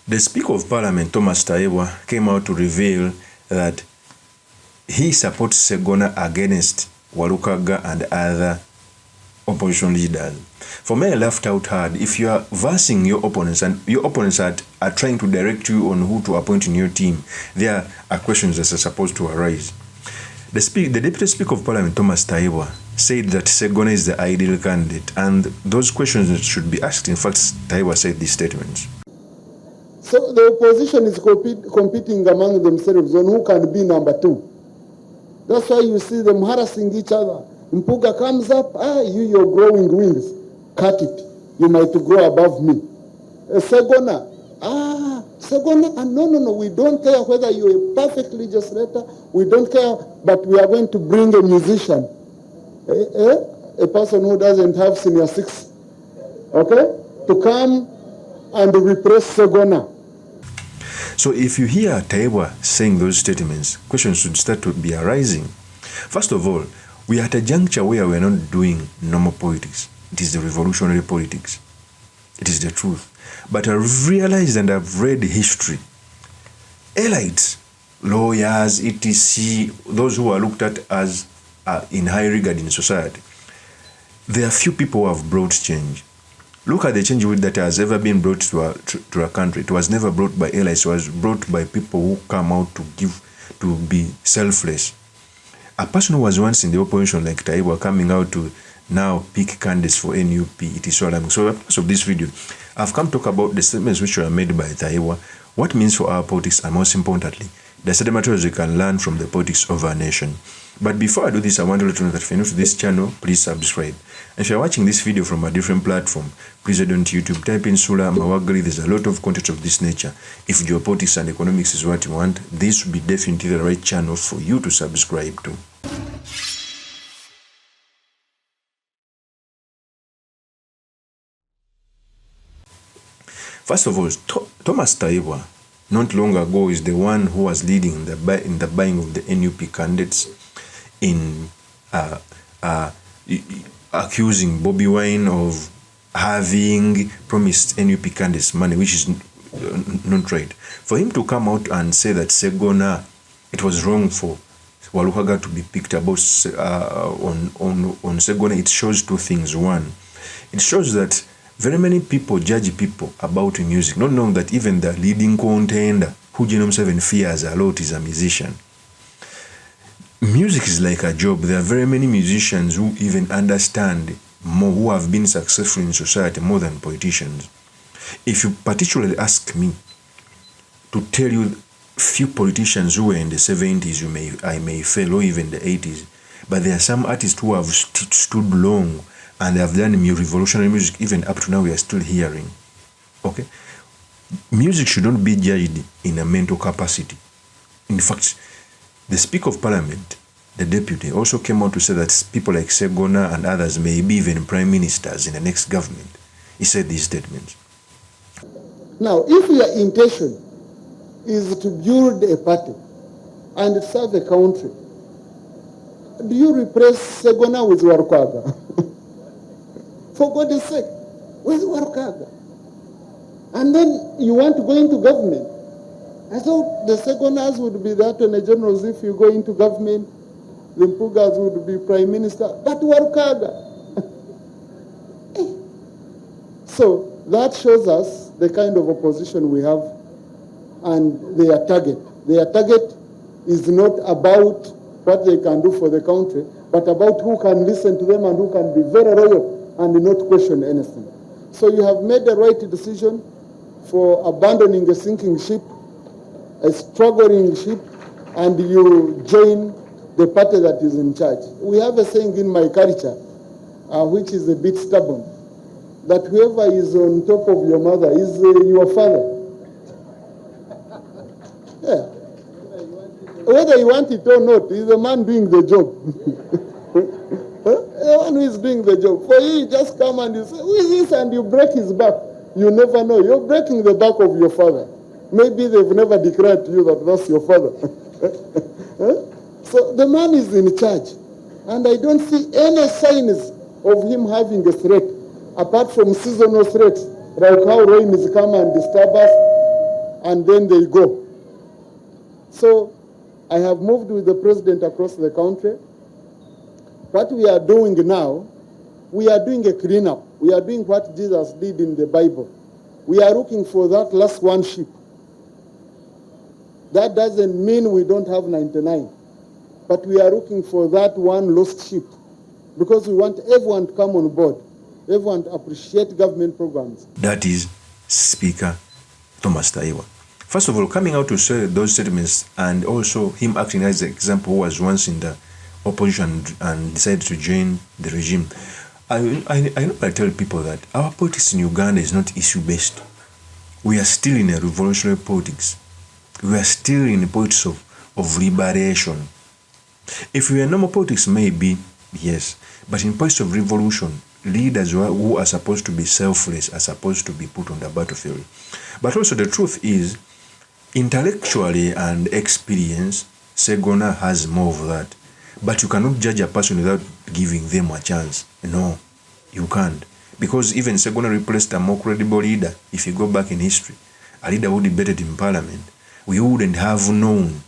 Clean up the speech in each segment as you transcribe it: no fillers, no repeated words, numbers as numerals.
The Speaker of Parliament, Thomas TAYEBWA, came out to reveal that he supports Ssegona against WALUKAGGA and other opposition leaders. For me, I laughed out hard. If you are versing your opponents and your opponents are trying to direct you on who to appoint in your team, there are questions that are supposed to arise. The Deputy Speaker of Parliament, Thomas TAYEBWA, said that Ssegona is the ideal candidate, and those questions should be asked. In fact, TAYEBWA said these statements. So the opposition is competing among themselves on who can be number two. That's why you see them harassing each other. Mpuga comes up, you're growing wings. Cut it. You might grow above me. Ssegona, no, we don't care whether you're a perfect legislator. We don't care, but we are going to bring a musician. A person who doesn't have senior six, okay, to come and repress Ssegona. So if you hear TAYEBWA saying those statements, questions should start to be arising. First of all, we are at a juncture where we're not doing normal politics. It is the revolutionary politics. It is the truth. But I've realized and I've read history. Elites, lawyers, etc., those who are looked at as in high regard in society, there are few people who have brought change. Look at the change that has ever been brought to a country. It was never brought by elites. It was brought by people who come out to be selfless. A person who was once in the opposition like TAYEBWA coming out to now pick candidates for NUP, it is so alarming. So the purpose of this video, I've come to talk about the statements which were made by TAYEBWA, what it means for our politics, and most importantly, the certain materials we can learn from the politics of our nation. But before I do this, I want to let you know that if you're new to this channel, please subscribe. And if you're watching this video from a different platform, please head on to YouTube, type in Sula Mawagli. There's a lot of content of this nature. If geopolitics and economics is what you want, this would be definitely the right channel for you to subscribe to. First of all, Thomas TAYEBWA, not long ago, is the one who was leading in the buying of the NUP candidates, in accusing Bobby Wine of having promised NUP candidates money, which is not right. For him to come out and say that Ssegona, it was wrong for WALUKAGGA to be picked about on Ssegona, it shows two things. One, it shows that very many people judge people about music, not knowing that even the leading contender, who Genome 7 fears a lot, is a musician. Music is like a job. There are very many musicians who even understand more, who have been successful in society more than politicians. If you particularly ask me to tell you few politicians who were in the 70s, I may fail, or even the 80s, but there are some artists who have stood long and they have done revolutionary music. Even up to now, we are still hearing. Okay, music should not be judged in a mental capacity. In fact, the Speaker of Parliament, the Deputy, also came out to say that people like Ssegona and others may be even prime ministers in the next government. He said these statements. Now, if your intention is to build a party and serve a country, do you replace Ssegona with WALUKAGGA? For God's sake, with WALUKAGGA? And then you want to go into government. I thought the Ssegonas would be the Attorney Generals if you go into government. The Mpugas would be Prime Minister. But WALUKAGGA. So that shows us the kind of opposition we have and their target. Their target is not about what they can do for the country, but about who can listen to them and who can be very loyal and not question anything. So you have made the right decision for abandoning a sinking ship, a struggling ship, and you join the party that is in charge. We have a saying in my culture, which is a bit stubborn, that whoever is on top of your mother is your father. Yeah. Whether you want it or not, he's the man doing the job. The one who is doing the job. For you just come and you say, who is this? And you break his back. You never know. You're breaking the back of your father. Maybe they've never declared to you that that's your father. So the man is in charge. And I don't see any signs of him having a threat, apart from seasonal threats, like how rain is come and disturb us, and then they go. So I have moved with the president across the country. What we are doing now, we are doing a cleanup. We are doing what Jesus did in the Bible. We are looking for that last one sheep. That doesn't mean we don't have 99, but we are looking for that one lost sheep because we want everyone to come on board, everyone to appreciate government programs. That is Speaker Thomas TAYEBWA. First of all, coming out to say those statements and also him acting as the example who was once in the opposition and decided to join the regime. I know I tell people that our politics in Uganda is not issue-based. We are still in a revolutionary politics. We are still in the politics of liberation. If we are normal politics, maybe, yes. But in politics of revolution, leaders who are supposed to be selfless are supposed to be put on the battlefield. But also the truth is, intellectually and experience, Ssegona has more of that. But you cannot judge a person without giving them a chance. No, you can't. Because even Ssegona replaced a more credible leader. If you go back in history, a leader who debated in parliament, we wouldn't have known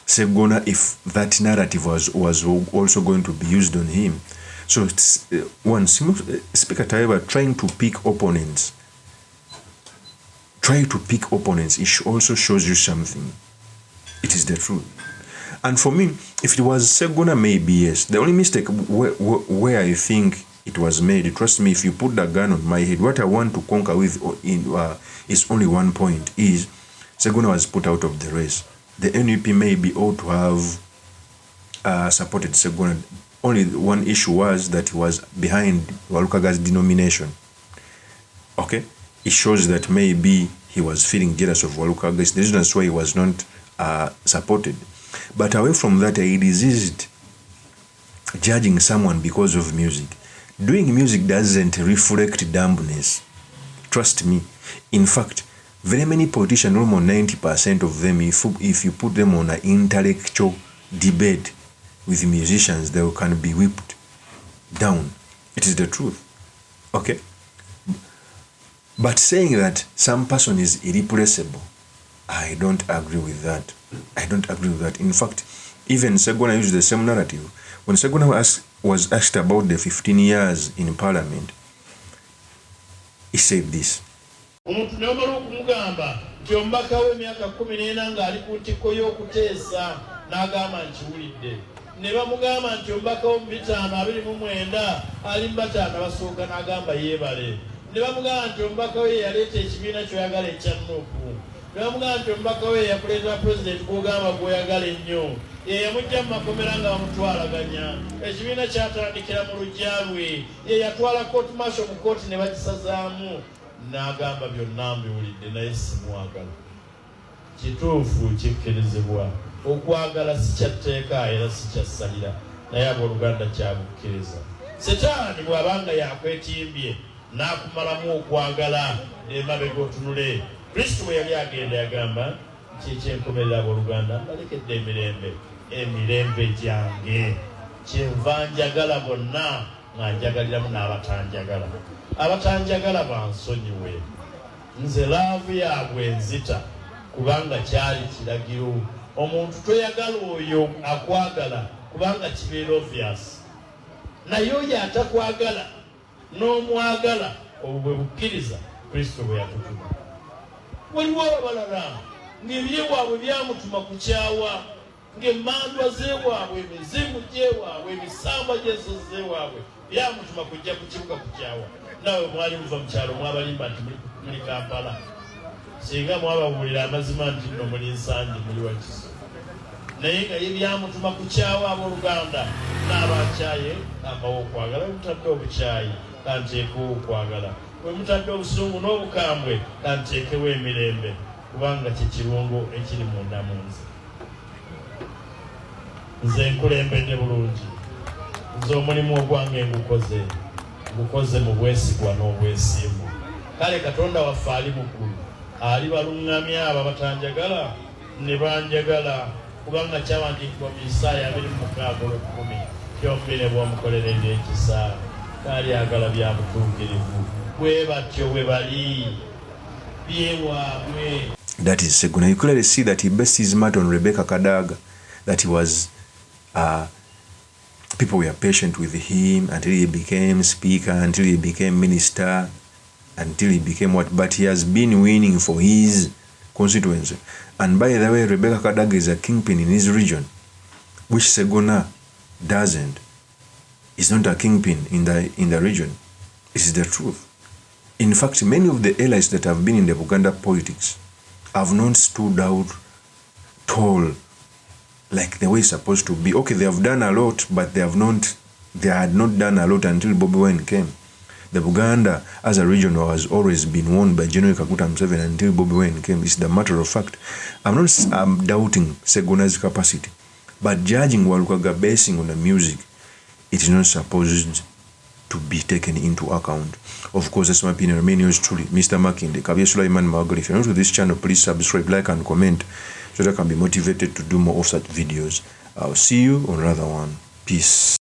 Ssegona if that narrative was also going to be used on him. So it's, one, Speaker TAYEBWA trying to pick opponents. Try to pick opponents. It also shows you something. It is the truth. And for me, if it was Ssegona, maybe yes. The only mistake where I think it was made, trust me, if you put that gun on my head, what I want to conquer with is only one point, is Ssegona was put out of the race. The NUP maybe ought to have supported Ssegona. Only one issue was that he was behind WALUKAGGA's denomination. Okay? It shows that maybe he was feeling jealous of WALUKAGGA. It's the reason why he was not supported. But away from that, I resist judging someone because of music. Doing music doesn't reflect dumbness. Trust me. In fact, very many politicians, almost 90% of them, if you put them on an intellectual debate with musicians, they can be whipped down. It is the truth. Okay? But saying that some person is irreplaceable, I don't agree with that. I don't agree with that. In fact, even Ssegona used the same narrative. When Ssegona was asked about the 15 years in parliament, he said this. Omuntu n'omala okumugamba nti omubaka w'emyaka 14 ng'ali ku ntiko y'okuteesa n'agamba nkiwulidde. Ne bamugamba nti omubaka wo mu 529 ali mu 5 abasooka n'agamba yeebale. Ne bamugamba nti omubaka we yaleeta ekibiina ky'oyagala ekya Nuupu. Ne bamugamba nti omubaka we yakuleeta pulezidenti gw'ogamba gw'oyagala ennyo. Ye yamujja mu makomera nga bamutwalaganya. Ekibiina kyatandikira mu luggya lwe. Ye yatwala kooti masho mu kooti ne bagisazaamu. N'agamba byonna mbiwulidde naye simwagala. Kituufu kikkirizibwa. Okwagala si kya tteeka era si kya ssalira, naye abooluganda kyabukkiriza. Setaani bw'abanga yakwetimbye n'akumalamu okwagala n'emabega otunule. Kristo bwe yali agenda yagamba nti ekyenkomerera abooluganda mbalekedde emirembe gyange. Kyenva njagala bonna nga njagaliramu n'abatanjagala. Abatanjagala bansonyiwe. Nze laavu yaabwe nzita kubanga kyali kiragiro. Omuntu toyagala oyo akwagala kubanga kibeera obvious. Naye oyo atakwagala n'omwagala obwo bwe bukkiriza Kristo bwe yatutuma. Waliwo abalala ng'ebyewaabwe byamutuma kukyawa, ng'emmandwa z'ewaabwe, emizimu gy'ewaabwe, emisamba gy'ensozi z'ewaabwe byamutuma kujja ku kibuga kukyawa. Nawe mwali muva mu kyalo mwabalimba nti muli Kampala. Singa mwababuulira amazima nti nno muli Nsanje muli Wakiso. Naye nga ye byamutuma kukyawa abooluganda n'abakyaye ambawo okwagala. We mutadde obukyayi kanteekewo okwagala. We mutadde obusungu n'obukambwe kanteekewo emirembe kubanga kye kirungo ekiri munda mu nze. Nze nkulembedde bulungi. Nze omulimu ogwange ngukoze mu bwesigwa n'obwesimbu. Kale Katonda waffe ali mukulu. Ali baluŋŋamya abo abatanjagala ne banjagala kubanga kyawandiikibwa mu Isaaya 26:10 kyombere bw'omukoleredde ekisa kaali agala bya butuukirivu. Bwe batyo bwe bali byewaabwe. that is Ssegona. You clearly see that he based his matter on Walukagaga, that he was, people were patient with him until he became speaker, until he became minister, until he became what, but he has been winning for his constituency. And by the way, Walukagaga is a kingpin in his region, which Ssegona doesn't. He's not a kingpin in the region. This is the truth. In fact, many of the allies that have been in the Uganda politics have not stood out tall like the way it's supposed to be. Okay, they have done a lot, but they had not done a lot until Bobi Wine came. The Uganda as a region has always been won by General Kaguta Museveni until Bobi Wine came. It's the matter of fact. I'm doubting Ssegona's capacity, but judging WALUKAGGA basing on the music, it is not supposed to be taken into account. Of course, that's my opinion. Remain yours truly, Mr. Makinde, Kabye Sulaiman Magola. If you're new to this channel, please subscribe, like, and comment so that I can be motivated to do more of such videos. I'll see you on another one. Peace.